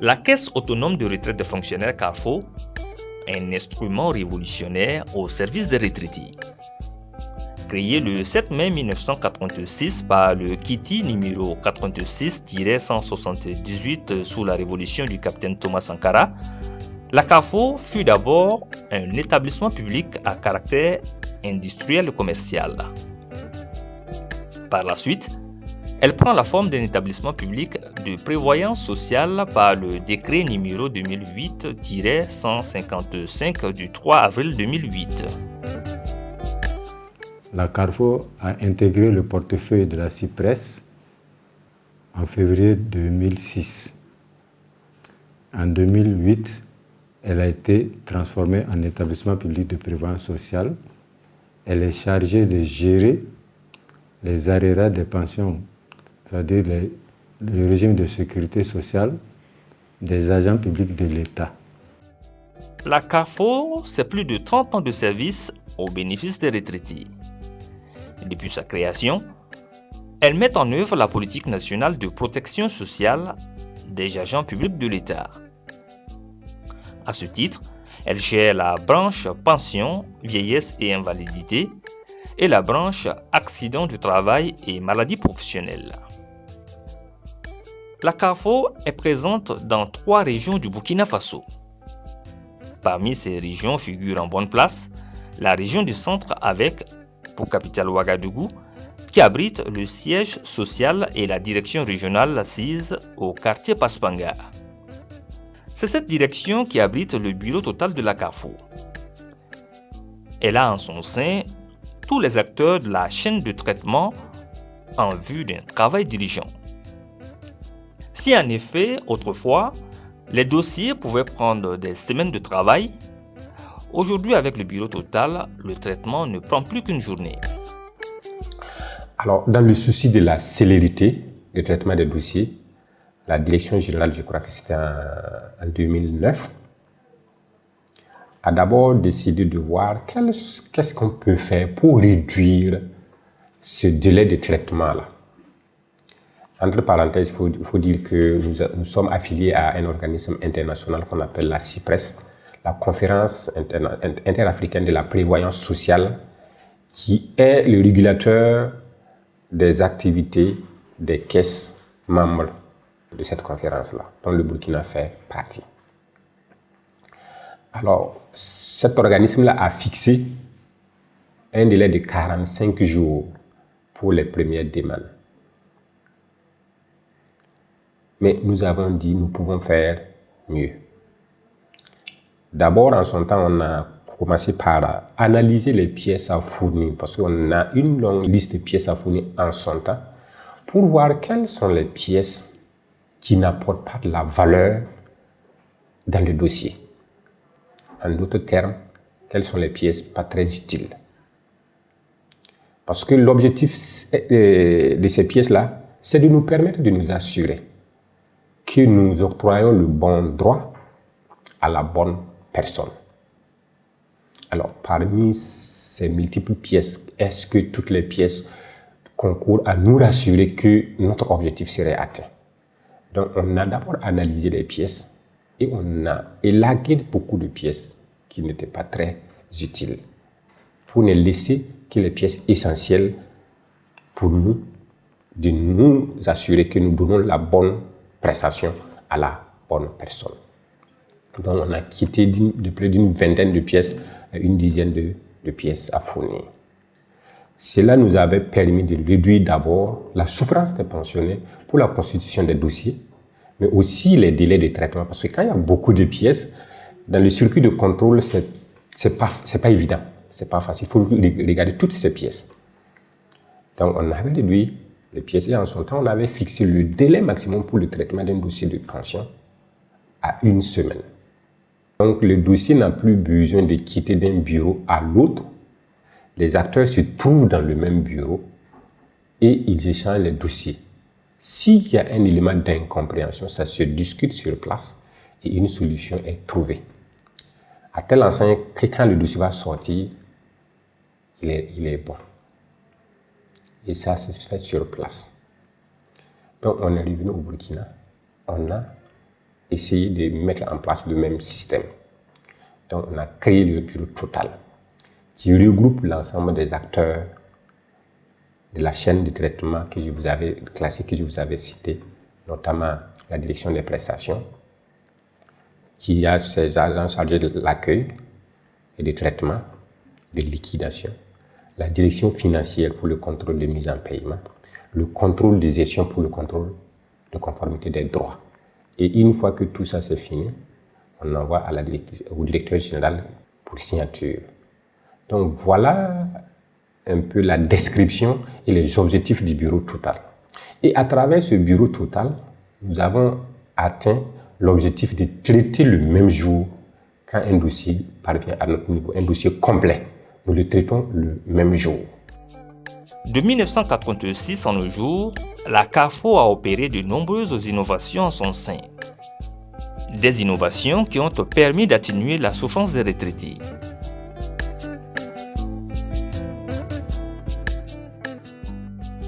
La Caisse autonome de retraite des fonctionnaires CARFO est un instrument révolutionnaire au service des retraités. Créé le 7 mai 1986 par le Kitty numéro 86-178 sous la révolution du capitaine Thomas Sankara, la CARFO fut d'abord un établissement public à caractère industriel et commercial. Par la suite, elle prend la forme d'un établissement public de prévoyance sociale par le décret numéro 2008-155 du 3 avril 2008. La CARFO a intégré le portefeuille de la CIPRES en février 2006. En 2008, elle a été transformée en établissement public de prévoyance sociale. Elle est chargée de gérer les arrérats des pensions, c'est-à-dire le régime de sécurité sociale des agents publics de l'État. La CARFO, c'est plus de 30 ans de service au bénéfice des retraités. Depuis sa création, elle met en œuvre la politique nationale de protection sociale des agents publics de l'État. À ce titre, elle gère la branche pension, vieillesse et invalidité et la branche accident du travail et maladies professionnelles. La CARFO est présente dans 3 régions du Burkina Faso. Parmi ces régions figure en bonne place la région du centre avec, pour capitale Ouagadougou, qui abrite le siège social et la direction régionale assise au quartier Paspanga. C'est cette direction qui abrite le bureau total de la CARFO. Elle a en son sein tous les acteurs de la chaîne de traitement en vue d'un travail diligent. Si en effet, autrefois, les dossiers pouvaient prendre des semaines de travail, aujourd'hui avec le bureau total, le traitement ne prend plus qu'une journée. Alors, dans le souci de la célérité du traitement des dossiers, la direction générale, je crois que c'était en 2009, a d'abord décidé de voir qu'est-ce qu'on peut faire pour réduire ce délai de traitement-là. Entre parenthèses, il faut dire que nous sommes affiliés à un organisme international qu'on appelle la CIPRES, la Conférence interafricaine de la prévoyance sociale, qui est le régulateur des activités des caisses membres de cette conférence-là, dont le Burkina fait partie. Alors, cet organisme-là a fixé un délai de 45 jours pour les premières demandes. Mais nous avons dit nous pouvons faire mieux. D'abord, en son temps, on a commencé par analyser les pièces à fournir, parce qu'on a une longue liste de pièces à fournir en son temps, pour voir quelles sont les pièces qui n'apportent pas de la valeur dans le dossier. En d'autres termes, quelles sont les pièces pas très utiles. Parce que l'objectif de ces pièces-là, c'est de nous permettre de nous assurer que nous octroyons le bon droit à la bonne personne. Alors, parmi ces multiples pièces, est-ce que toutes les pièces concourent à nous rassurer que notre objectif serait atteint? Donc, on a d'abord analysé les pièces et on a élagué beaucoup de pièces qui n'étaient pas très utiles pour ne laisser que les pièces essentielles pour nous, de nous assurer que nous donnons la bonne prestation à la bonne personne. Donc, on a quitté de près d'une vingtaine de pièces à une dizaine de pièces à fournir. Cela nous avait permis de réduire d'abord la souffrance des pensionnés pour la constitution des dossiers, mais aussi les délais de traitement. Parce que quand il y a beaucoup de pièces, dans le circuit de contrôle, c'est pas évident, c'est pas facile. Il faut regarder toutes ces pièces. Donc, on avait réduit les pièces et en son temps, on avait fixé le délai maximum pour le traitement d'un dossier de pension à 1 semaine. Donc, le dossier n'a plus besoin de quitter d'un bureau à l'autre. Les acteurs se trouvent dans le même bureau et ils échangent les dossiers. S'il y a un élément d'incompréhension, ça se discute sur place et une solution est trouvée. À telle enseigne que quand le dossier va sortir, il est bon. Et ça se fait sur place. Donc, on est revenu au Burkina. On a essayer de mettre en place le même système. Donc, on a créé le bureau Total, qui regroupe l'ensemble des acteurs de la chaîne de traitement que je vous avais cité, notamment la direction des prestations, qui a ses agents chargés de l'accueil et du traitement, de liquidation, la direction financière pour le contrôle de mise en paiement, le contrôle des gestions pour le contrôle de conformité des droits. Et une fois que tout ça c'est fini, on envoie au directeur général pour signature. Donc voilà un peu la description et les objectifs du bureau Total. Et à travers ce bureau Total, nous avons atteint l'objectif de traiter le même jour quand un dossier parvient à notre niveau, un dossier complet. Nous le traitons le même jour. De 1986 à nos jours, la CARFO a opéré de nombreuses innovations en son sein. Des innovations qui ont permis d'atténuer la souffrance des retraités.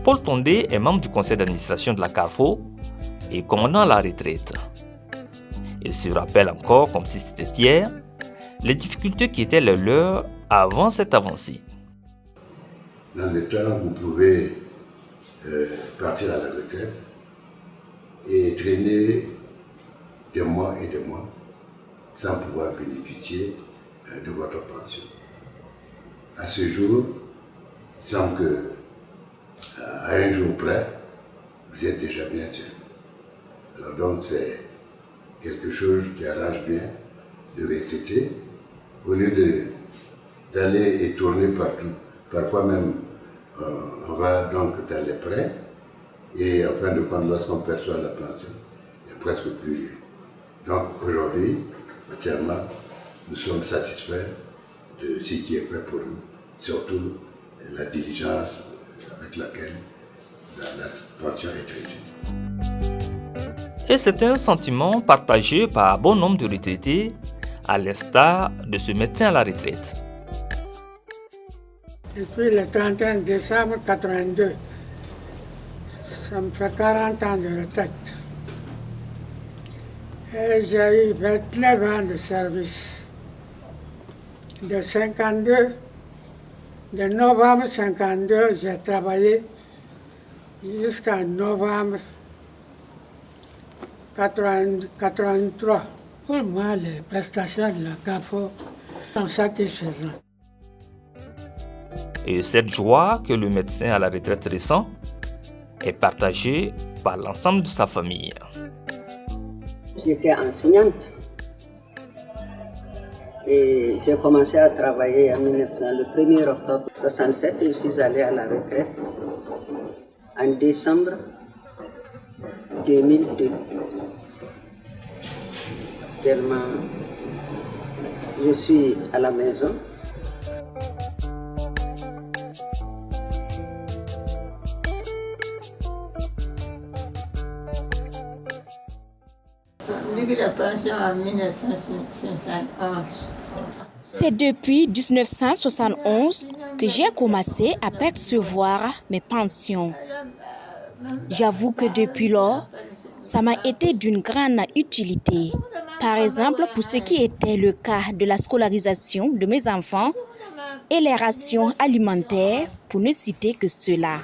Paul Tondé est membre du conseil d'administration de la CARFO et commandant à la retraite. Il se rappelle encore, comme si c'était hier, les difficultés qui étaient les leurs avant cette avancée. Dans le temps, vous pouvez partir à la retraite et traîner des mois et des mois sans pouvoir bénéficier de votre pension. À ce jour, il semble que à un jour près, vous êtes déjà bien sûr. Alors donc c'est quelque chose qui arrange bien de retraiter au lieu d'aller et tourner partout. Parfois même, on va donc dans les prêts et en fin de compte, lorsqu'on perçoit la pension, il n'y a presque plus rien. Donc aujourd'hui, entièrement, nous sommes satisfaits de ce qui est fait pour nous, surtout la diligence avec laquelle la pension est traitée. Et c'est un sentiment partagé par bon nombre de retraités, à l'instar de ce médecin à la retraite. Depuis le 31 décembre 1982, ça me fait 40 ans de retraite. Et j'ai eu 29 ans de service. De 52, de novembre 52, j'ai travaillé jusqu'à novembre 83. Pour moi, les prestations de la CARFO sont satisfaisantes. Et cette joie que le médecin à la retraite ressent est partagée par l'ensemble de sa famille. J'étais enseignante et j'ai commencé à travailler le 1er octobre 1967 et je suis allée à la retraite en décembre 2002. Tellement je suis à la maison. C'est depuis 1971 que j'ai commencé à percevoir mes pensions. J'avoue que depuis lors, ça m'a été d'une grande utilité. Par exemple, pour ce qui était le cas de la scolarisation de mes enfants et les rations alimentaires, pour ne citer que cela.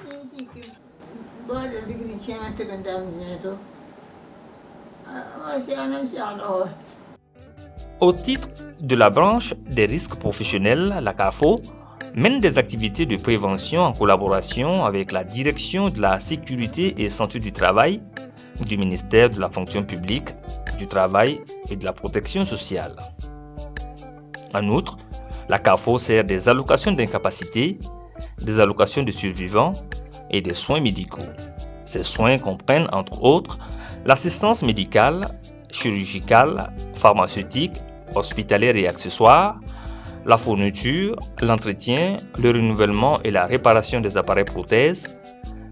Au titre de la branche des risques professionnels, la CARFO mène des activités de prévention en collaboration avec la Direction de la sécurité et santé du travail du ministère de la fonction publique, du travail et de la protection sociale. En outre, la CARFO sert des allocations d'incapacité, des allocations de survivants et des soins médicaux. Ces soins comprennent entre autres l'assistance médicale, chirurgicale, pharmaceutique, hospitalière et accessoires, la fourniture, l'entretien, le renouvellement et la réparation des appareils prothèses,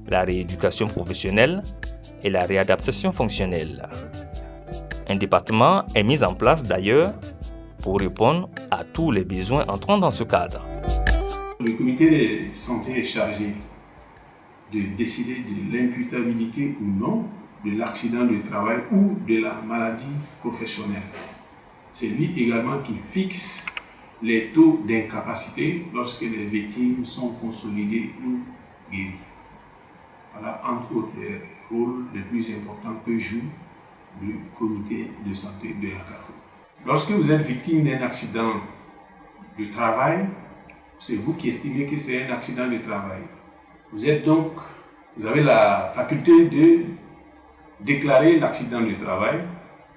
la rééducation professionnelle et la réadaptation fonctionnelle. Un département est mis en place d'ailleurs pour répondre à tous les besoins entrant dans ce cadre. Le comité de santé est chargé de décider de l'imputabilité ou non de l'accident du travail ou de la maladie professionnelle. C'est lui également qui fixe les taux d'incapacité lorsque les victimes sont consolidées ou guéries. Voilà, entre autres, les rôles les plus importants que joue le comité de santé de la CAFO. Lorsque vous êtes victime d'un accident de travail, c'est vous qui estimez que c'est un accident de travail. Vous avez la faculté de déclarer l'accident de travail,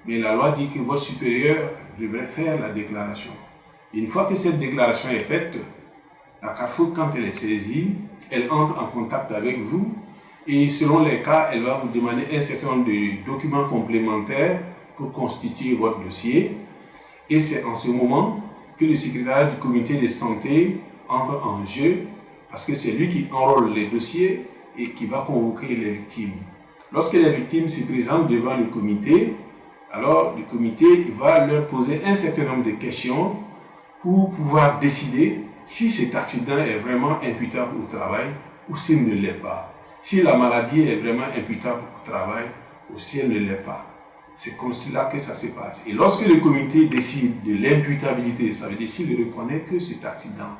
mais la loi dit que votre supérieur devrait faire la déclaration. Et une fois que cette déclaration est faite, la CAFO, quand elle est saisie, elle entre en contact avec vous et selon les cas, elle va vous demander un certain nombre de documents complémentaires pour constituer votre dossier. Et c'est en ce moment que le secrétariat du comité de santé entre en jeu parce que c'est lui qui enrôle les dossiers et qui va convoquer les victimes. Lorsque les victimes se présentent devant le comité, alors le comité va leur poser un certain nombre de questions pour pouvoir décider si cet accident est vraiment imputable au travail ou s'il ne l'est pas. Si la maladie est vraiment imputable au travail ou si elle ne l'est pas. C'est comme cela que ça se passe. Et lorsque le comité décide de l'imputabilité, ça veut dire s'il reconnaît que cet accident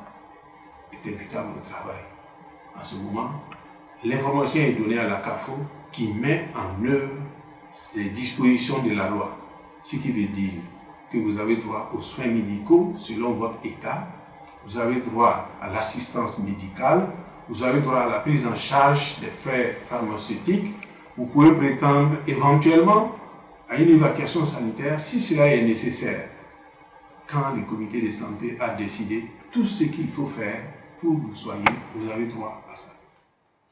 est imputable au travail. En ce moment, l'information est donnée à la CAFO qui met en œuvre les dispositions de la loi. Ce qui veut dire que vous avez droit aux soins médicaux selon votre état, vous avez droit à l'assistance médicale, vous avez droit à la prise en charge des frais pharmaceutiques, vous pouvez prétendre éventuellement à une évacuation sanitaire si cela est nécessaire. Quand le comité de santé a décidé tout ce qu'il faut faire pour que vous soyez, vous avez droit à ça.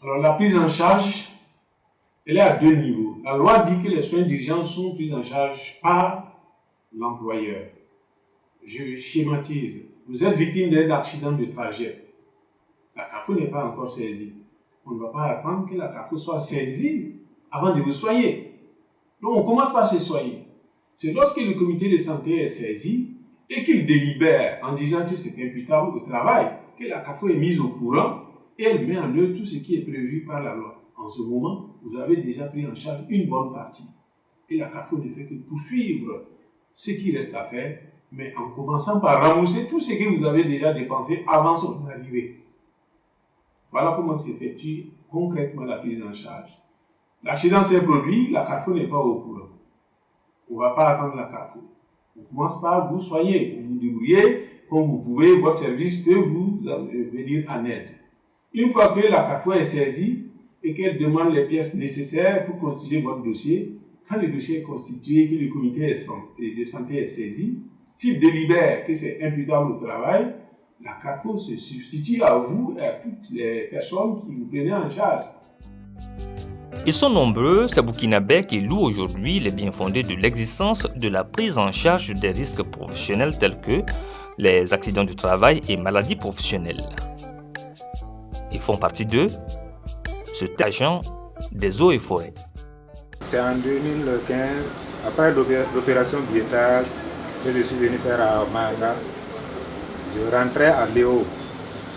Alors la prise en charge, elle est à deux niveaux. La loi dit que les soins d'urgence sont pris en charge par l'employeur. Je schématise. Vous êtes victime d'un accident de trajet. La CAFO n'est pas encore saisie. On ne va pas attendre que la CAFO soit saisie avant de vous soigner. Donc on commence par se soigner. C'est lorsque le comité de santé est saisi et qu'il délibère en disant que c'est imputable au travail que la CAFO est mise au courant et elle met en œuvre tout ce qui est prévu par la loi. En ce moment, vous avez déjà pris en charge une bonne partie. Et la CAFO ne fait que poursuivre ce qui reste à faire, mais en commençant par rembourser tout ce que vous avez déjà dépensé avant son arrivée. Voilà comment s'effectue concrètement la prise en charge. L'accident s'est produit, la CAFO n'est pas au courant. On ne va pas attendre la CAFO. On commence par vous soigner, vous vous débrouillez comme vous pouvez, votre service peut vous venir en aide. Une fois que la CAFO est saisie et qu'elle demande les pièces nécessaires pour constituer votre dossier, quand le dossier est constitué, que le comité de santé est saisi, s'il délibère que c'est imputable au travail, la CAFO se substitue à vous et à toutes les personnes qui vous prenaient en charge. Ils sont nombreux, ces Burkinabés qui louent aujourd'hui les biens fondés de l'existence de la prise en charge des risques professionnels tels que les accidents du travail et maladies professionnelles. Ils font partie de cet agent des eaux et forêts. C'est en 2015, après l'opération Biétage, que je suis venu faire à Manga. Je rentrais à Léo.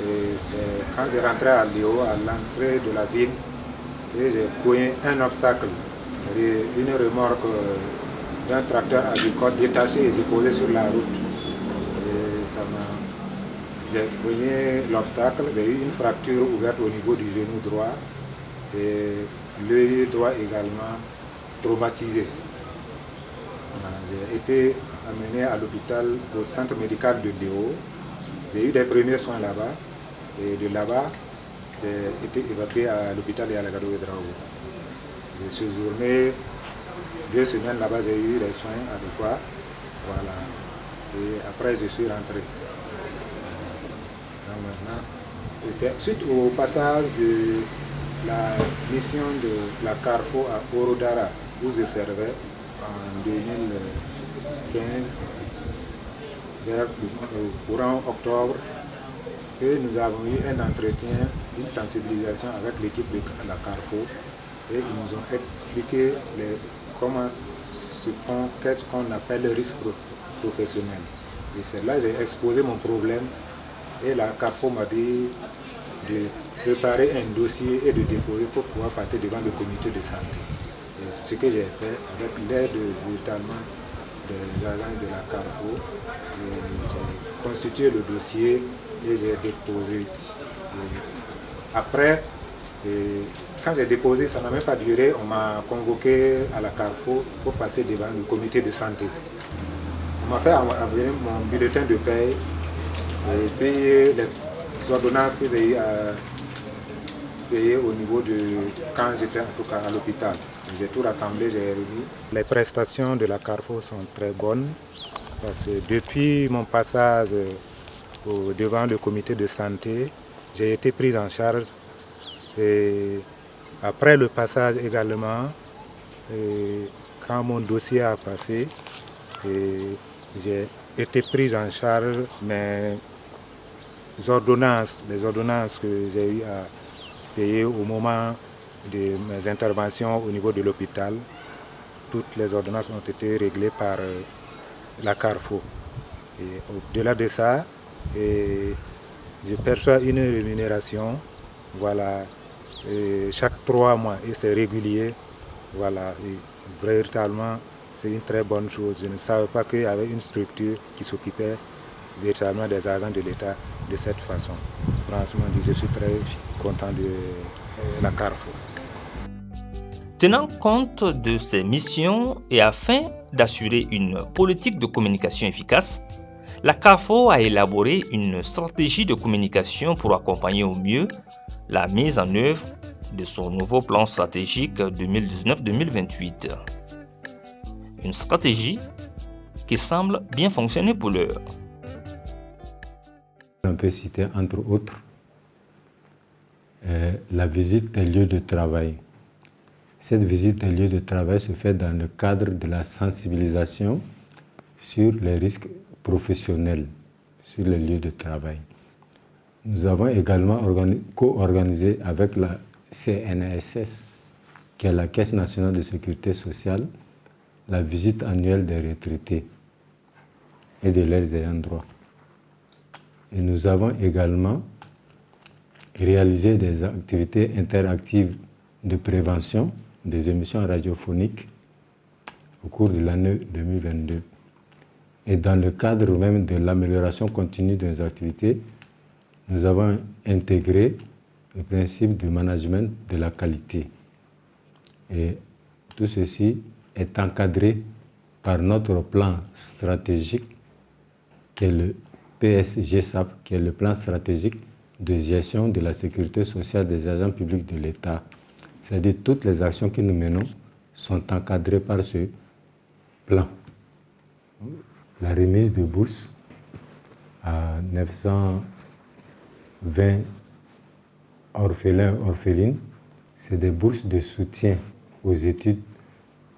Et c'est quand je rentrais à Léo, à l'entrée de la ville, et j'ai cogné un obstacle. Une remorque d'un tracteur agricole détaché et déposé sur la route. J'ai cogné l'obstacle, j'ai eu une fracture ouverte au niveau du genou droit et l'œil droit également traumatisé. J'ai été amené à l'hôpital, au centre médical de Léo. J'ai eu des premiers soins là-bas et de là-bas, j'ai été évacué à l'hôpital et à la Ouédraogo. J'ai séjourné 2 semaines là-bas, j'ai eu des soins adéquats. Voilà. Et après, je suis rentré. Donc maintenant, c'est suite au passage de la mission de la Carrefour à Orodara, où je servais en 2015, vers courant octobre, et nous avons eu un entretien, une sensibilisation avec l'équipe de la Carrefour, et ils nous ont expliqué comment se font, qu'est-ce qu'on appelle le risque professionnel. Et c'est là que j'ai exposé mon problème, et la Carrefour m'a dit de préparer un dossier et de déposer pour pouvoir passer devant le comité de santé. Et c'est ce que j'ai fait avec l'aide véritablement des agents de la Carrefour. J'ai constitué le dossier et j'ai déposé. Après, quand j'ai déposé, ça n'a même pas duré, on m'a convoqué à la Carrefour pour passer devant le comité de santé. On m'a fait envoyer mon bulletin de paye et payer les ordonnances que j'ai eu à payer au niveau de quand j'étais en tout cas à l'hôpital. J'ai tout rassemblé, j'ai remis. Les prestations de la Carrefour sont très bonnes parce que depuis mon passage devant le comité de santé, j'ai été pris en charge. Et après le passage également, quand mon dossier a passé, j'ai été pris en charge mes ordonnances, les ordonnances que j'ai eu à payer au moment de mes interventions au niveau de l'hôpital. Toutes les ordonnances ont été réglées par la Carrefour. Et au-delà de ça, je perçois une rémunération, voilà, chaque 3 mois et c'est régulier. Voilà, et véritablement, c'est une très bonne chose. Je ne savais pas qu'il y avait une structure qui s'occupait véritablement des agents de l'État de cette façon. Franchement, je suis très content de la Carrefour. Tenant compte de ces missions et afin d'assurer une politique de communication efficace, la Carrefour a élaboré une stratégie de communication pour accompagner au mieux la mise en œuvre de son nouveau plan stratégique 2019-2028. Une stratégie qui semble bien fonctionner pour l'heure. On peut citer entre autres la visite des lieux de travail. Cette visite des lieux de travail se fait dans le cadre de la sensibilisation sur les risques professionnels sur les lieux de travail. Nous avons également co-organisé avec la CNSS, qui est la Caisse nationale de sécurité sociale, la visite annuelle des retraités et de leurs ayants droit. Et nous avons également réalisé des activités interactives de prévention des émissions radiophoniques au cours de l'année 2022. Et dans le cadre même de l'amélioration continue des activités, nous avons intégré le principe du management de la qualité. Et tout ceci est encadré par notre plan stratégique qui est le PSGSAP, qui est le plan stratégique de gestion de la sécurité sociale des agents publics de l'État. C'est-à-dire toutes les actions que nous menons sont encadrées par ce plan. La remise de bourses à 920 orphelins, orphelines, c'est des bourses de soutien aux études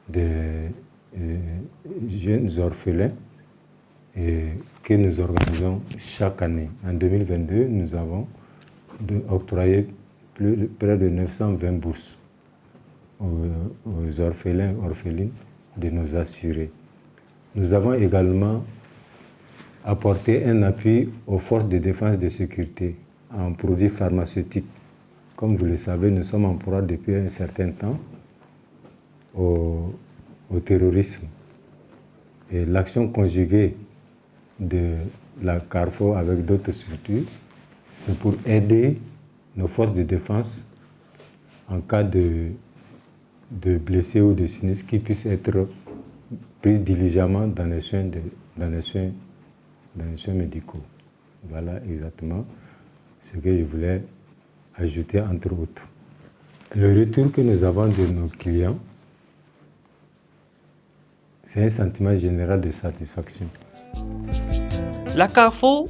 des jeunes orphelins et que nous organisons chaque année. En 2022, nous avons octroyé près de 920 bourses aux orphelins, orphelines de nos assurés. Nous avons également apporté un appui aux forces de défense et de sécurité en produits pharmaceutiques. Comme vous le savez, nous sommes en proie depuis un certain temps au terrorisme. Et l'action conjuguée de la Carrefour avec d'autres structures, c'est pour aider nos forces de défense en cas de blessés ou de sinistres qui puissent être pris diligemment dans les soins médicaux. Voilà exactement ce que je voulais ajouter entre autres. Le retour que nous avons de nos clients, c'est un sentiment général de satisfaction. La Carrefour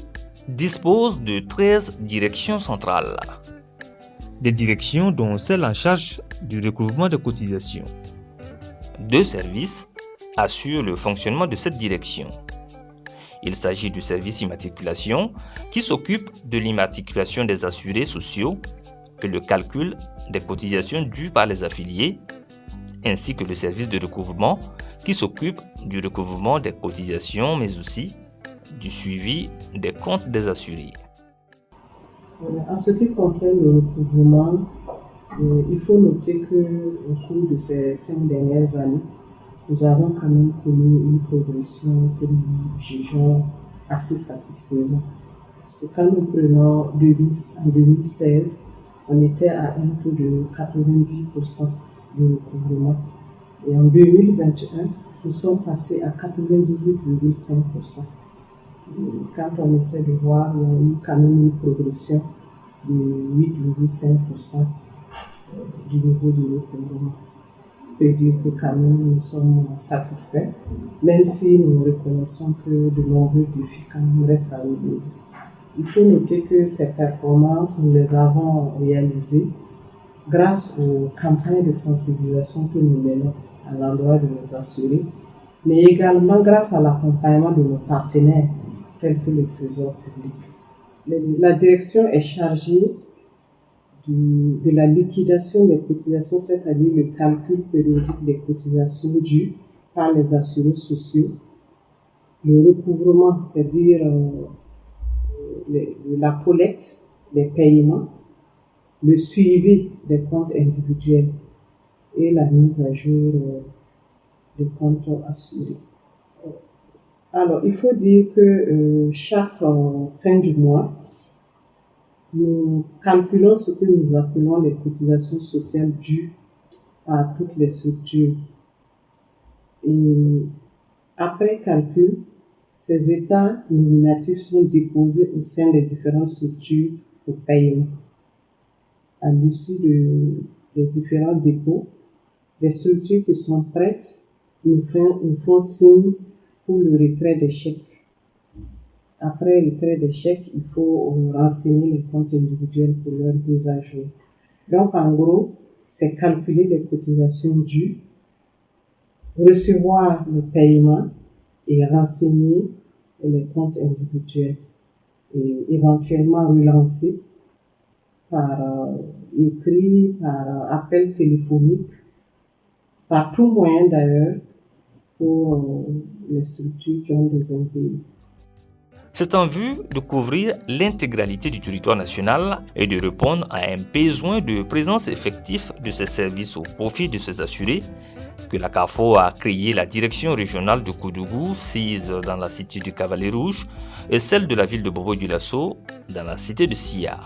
dispose de 13 directions centrales. Des directions dont celle en charge du recouvrement de cotisations. 2 services assurent le fonctionnement de cette direction. Il s'agit du service immatriculation qui s'occupe de l'immatriculation des assurés sociaux et le calcul des cotisations dues par les affiliés, ainsi que le service de recouvrement qui s'occupe du recouvrement des cotisations mais aussi du suivi des comptes des assurés. En ce qui concerne le recouvrement, Il faut noter qu'au cours de ces 5 dernières années, nous avons quand même connu une progression que nous jugeons assez satisfaisante. Parce que quand nous prenons en 2016, on était à un taux de 90% de recouvrement. Et en 2021, nous sommes passés à 98,5%. Quand on essaie de voir, il y a eu quand même une progression de 8,5% du niveau du recouvrement. On peut dire que quand même nous sommes satisfaits, même si nous reconnaissons que de nombreux défis quand même restent à relever. Il faut noter que ces performances, nous les avons réalisées grâce aux campagnes de sensibilisation que nous menons à l'endroit de nos assurés, mais également grâce à l'accompagnement de nos partenaires tels que le Trésor public. La direction est chargée de la liquidation des cotisations, c'est-à-dire le calcul périodique des cotisations dues par les assurés sociaux, le recouvrement, c'est-à-dire la collecte des paiements, le suivi des comptes individuels et la mise à jour des comptes assurés. Alors, il faut dire que chaque fin du mois, nous calculons ce que nous appelons les cotisations sociales dues à toutes les structures. Et après calcul, ces états nominatifs sont déposés au sein des différentes structures pour paiement. À l'issue des différents dépôts, les structures qui sont prêtes nous font signe pour le retrait des chèques. Après le retrait des chèques, il faut renseigner les comptes individuels pour leur mise à jour. Donc, en gros, c'est calculer les cotisations dues, recevoir le paiement et renseigner les comptes individuels et éventuellement relancer par écrit, par appel téléphonique, par tout moyen d'ailleurs pour les structures qui ont des impayés. C'est en vue de couvrir l'intégralité du territoire national et de répondre à un besoin de présence effective de ces services au profit de ces assurés que la CARFO a créé la direction régionale de Koudougou, sise dans la cité du Cavalet Rouge, et celle de la ville de Bobo-Dioulasso, dans la cité de Silla.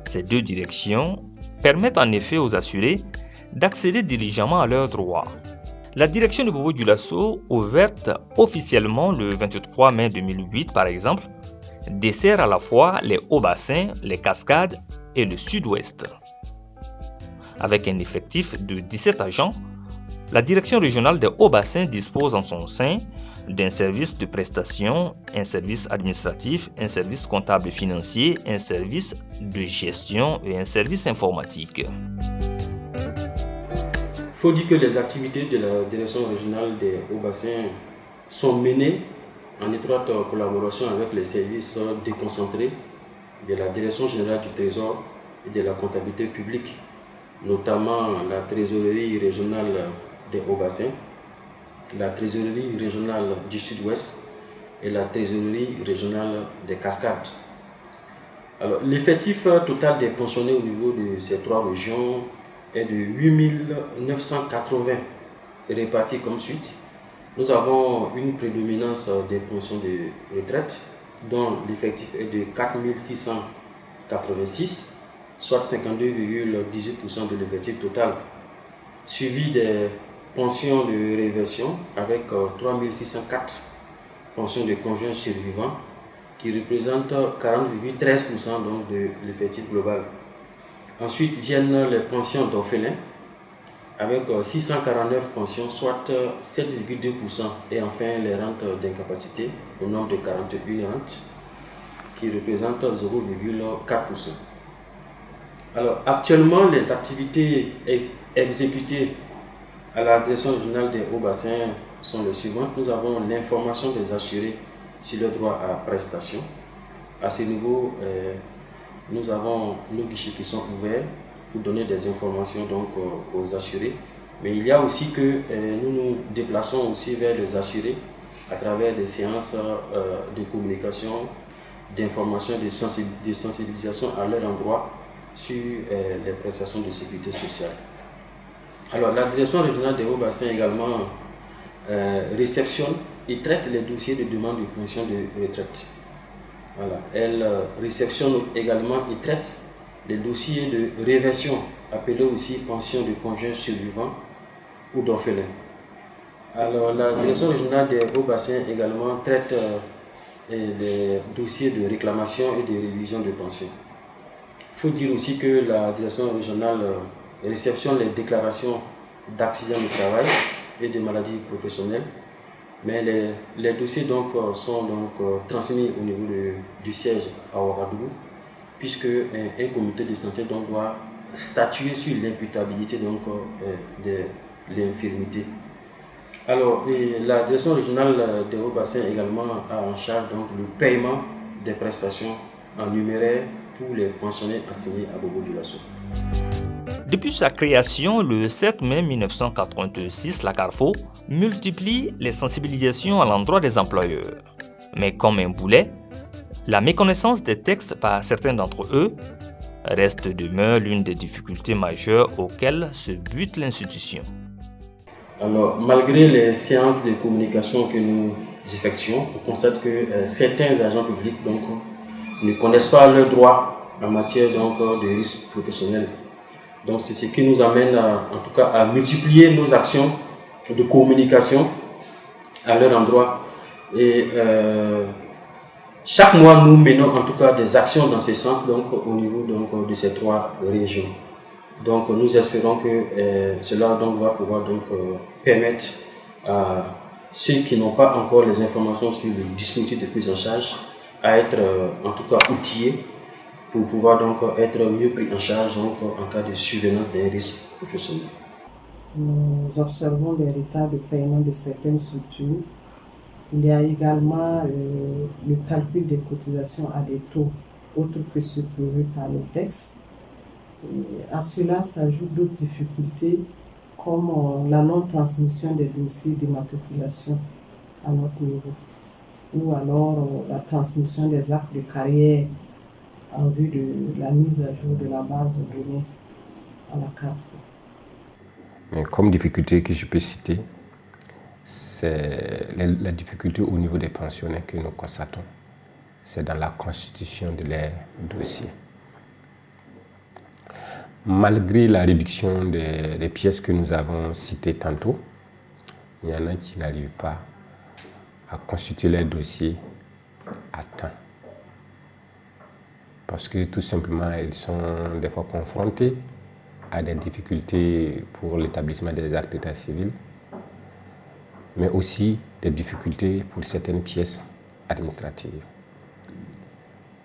Ces deux directions permettent en effet aux assurés d'accéder diligemment à leurs droits. La direction de Bobo-Dioulasso, ouverte officiellement le 23 mai 2008 par exemple, dessert à la fois les hauts-bassins, les cascades et le sud-ouest. Avec un effectif de 17 agents, la direction régionale des hauts-bassins dispose en son sein d'un service de prestation, un service administratif, un service comptable et financier, un service de gestion et un service informatique. Il faut dire que les activités de la direction régionale des hauts-bassins sont menées en étroite collaboration avec les services déconcentrés de la direction générale du Trésor et de la comptabilité publique, notamment la trésorerie régionale des hauts-bassins, la trésorerie régionale du sud-ouest et la trésorerie régionale des cascades. Alors, l'effectif total des pensionnés au niveau de ces trois régions est de 8 980 répartis comme suite. Nous avons une prédominance des pensions de retraite dont l'effectif est de 4 686, soit 52,18% de l'effectif total, suivi des pensions de réversion avec 3 604 pensions de conjoints survivants qui représentent 40,13% donc de l'effectif global. Ensuite viennent les pensions d'orphelins avec 649 pensions, soit 7,2%. Et enfin les rentes d'incapacité au nombre de 41 rentes qui représentent 0,4%. Alors actuellement, les activités exécutées à la direction régionale des hauts-bassins sont les suivantes. Nous avons l'information des assurés sur le droit à prestation. À ce niveau, nous avons nos guichets qui sont ouverts pour donner des informations donc, aux assurés. Mais il y a aussi que nous nous déplaçons aussi vers les assurés à travers des séances de communication, d'information, de sensibilisation à leur endroit sur les prestations de sécurité sociale. Alors, la direction régionale des Hauts-Bassins également réceptionne et traite les dossiers de demande de pension de retraite. Voilà. Elle réceptionne également et traite les dossiers de réversion, appelés aussi pension de conjoint survivant ou d'orphelin. Alors, la direction régionale des Hauts-Bassins également traite les dossiers de réclamation et de révision de pension. Il faut dire aussi que la direction régionale réceptionne les déclarations d'accident du travail et de maladies professionnelles, mais les dossiers donc, sont transmis au niveau du siège à Ouagadougou, puisque un comité de santé donc, doit statuer sur l'imputabilité de l'infirmité. Alors, la direction régionale des Hauts-Bassins également a en charge donc, le paiement des prestations en numéraire pour les pensionnés assignés à Bobo-Dioulasso. Depuis sa création le 7 mai 1986, la CARFO multiplie les sensibilisations à l'endroit des employeurs. Mais comme un boulet, la méconnaissance des textes par certains d'entre eux reste demeure l'une des difficultés majeures auxquelles se bute l'institution. Alors, malgré les séances de communication que nous effectuons, on constate que certains agents publics donc, ne connaissent pas leurs droits en matière de risques professionnels. Donc, c'est ce qui nous amène en tout cas à multiplier nos actions de communication à leur endroit. Et chaque mois, nous menons en tout cas des actions dans ce sens donc, au niveau de ces 3 régions. Donc, nous espérons que cela donc, va pouvoir permettre à ceux qui n'ont pas encore les informations sur le dispositif de prise en charge à être en tout cas outillés pour pouvoir donc être mieux pris en charge en cas de survenance des risques professionnels. Nous observons les retards de paiement de certaines structures. Il y a également le calcul des cotisations à des taux autres que ceux prévus par le texte. Et à cela s'ajoutent d'autres difficultés comme la non-transmission des dossiers d'immatriculation à notre niveau ou alors la transmission des actes de carrière en vue de la mise à jour de la base de données à la CARFO. Mais comme difficulté que je peux citer, c'est la difficulté au niveau des pensionnaires que nous constatons. C'est dans la constitution de leurs dossiers. Malgré la réduction des pièces que nous avons citées tantôt, il y en a qui n'arrivent pas à constituer leurs dossiers à temps. Parce que tout simplement, ils sont des fois confrontés à des difficultés pour l'établissement des actes d'état civil, mais aussi des difficultés pour certaines pièces administratives.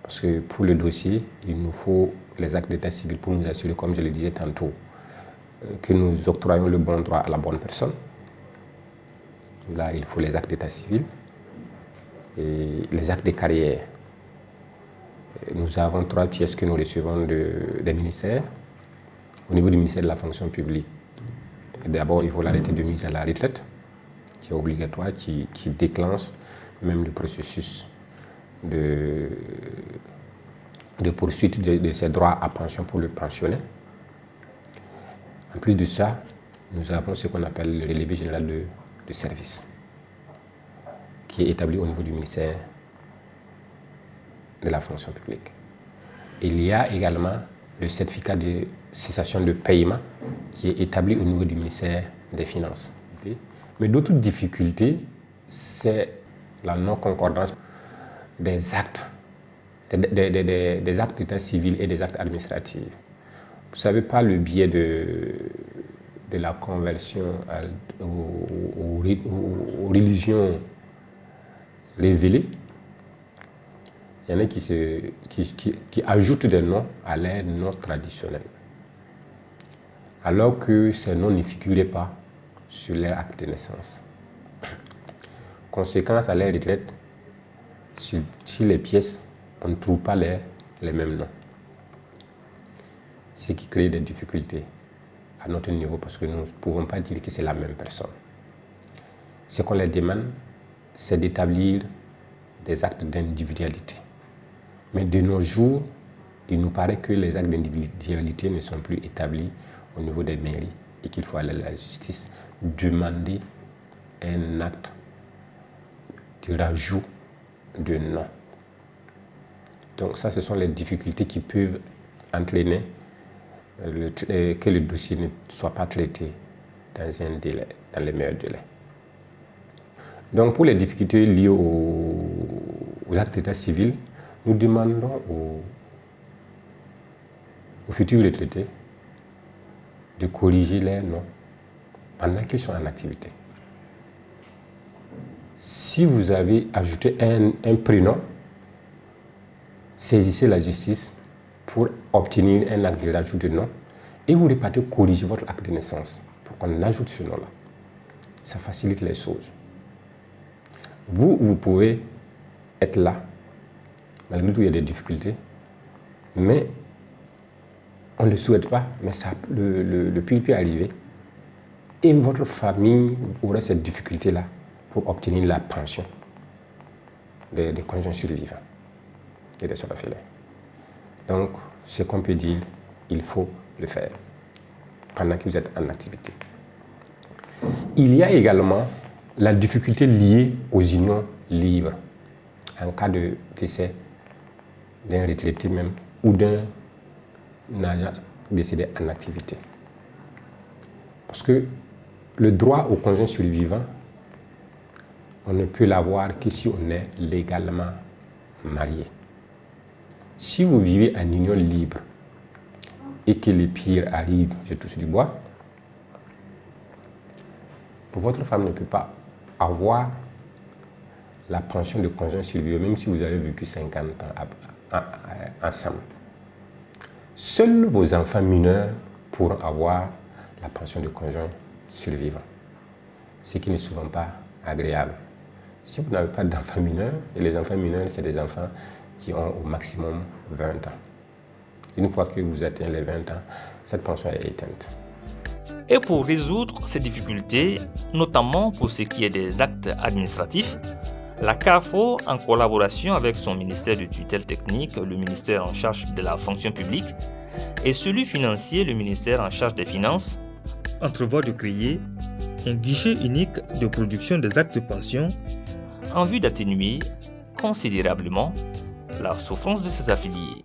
Parce que pour le dossier, il nous faut les actes d'état civil pour nous assurer, comme je le disais tantôt, que nous octroyons le bon droit à la bonne personne. Là, il faut les actes d'état civil et les actes de carrière. Nous avons 3 pièces que nous recevons des ministères. Au niveau du ministère de la fonction publique, d'abord, il faut l'arrêté de mise à la retraite, qui est obligatoire, qui déclenche même le processus de poursuite de ses droits à pension pour le pensionnaire. En plus de ça, nous avons ce qu'on appelle le relevé général de service, qui est établi au niveau du ministère de la fonction publique. Il y a également le certificat de cessation de paiement qui est établi au niveau du ministère des Finances. Mais d'autres difficultés, c'est la non-concordance des actes, des actes d'état civil et des actes administratifs. Vous savez, par le biais de la conversion aux religions révélées, il y en a qui ajoutent des noms à leurs noms traditionnels, alors que ces noms ne figuraient pas sur leur acte de naissance. Conséquence à leur retraite, sur les pièces, on ne trouve pas les mêmes noms. Ce qui crée des difficultés à notre niveau parce que nous ne pouvons pas dire que c'est la même personne. Ce qu'on leur demande, c'est d'établir des actes d'individualité. Mais de nos jours, il nous paraît que les actes d'individualité ne sont plus établis au niveau des mairies et qu'il faut aller à la justice demander un acte de rajout de nom. Donc ça, ce sont les difficultés qui peuvent entraîner que le dossier ne soit pas traité dans un délai, dans les meilleurs délais. Donc pour les difficultés liées aux actes d'état civil, nous demandons aux futurs retraités de corriger les noms pendant qu'ils sont en activité. Si vous avez ajouté un prénom, saisissez la justice pour obtenir un acte de rajout de nom et vous repartez corriger votre acte de naissance pour qu'on ajoute ce nom-là. Ça facilite les choses. Vous pouvez être là, malgré tout il y a des difficultés, mais on ne le souhaite pas, mais ça, le pire peut arriver. Et votre famille aura cette difficulté-là pour obtenir la pension des conjoints survivants et des orphelins. Donc, ce qu'on peut dire, il faut le faire pendant que vous êtes en activité. Il y a également la difficulté liée aux unions libres en cas de décès d'un retraité même ou d'un agent décédé en activité. Parce que le droit au conjoint survivant, on ne peut l'avoir que si on est légalement marié. Si vous vivez en union libre et que le pire arrive, je touche du bois, votre femme ne peut pas avoir la pension de conjoint survivant, même si vous avez vécu 50 ans ensemble. Seuls vos enfants mineurs pourront avoir la pension de conjoint survivant, ce qui n'est souvent pas agréable. Si vous n'avez pas d'enfants mineurs, et les enfants mineurs, c'est des enfants qui ont au maximum 20 ans. Une fois que vous atteignez les 20 ans, cette pension est éteinte. Et pour résoudre ces difficultés, notamment pour ce qui est des actes administratifs, la CARFO, en collaboration avec son ministère de tutelle technique, le ministère en charge de la fonction publique, et celui financier, le ministère en charge des finances, entrevoit de créer un guichet unique de production des actes de pension en vue d'atténuer considérablement la souffrance de ses affiliés.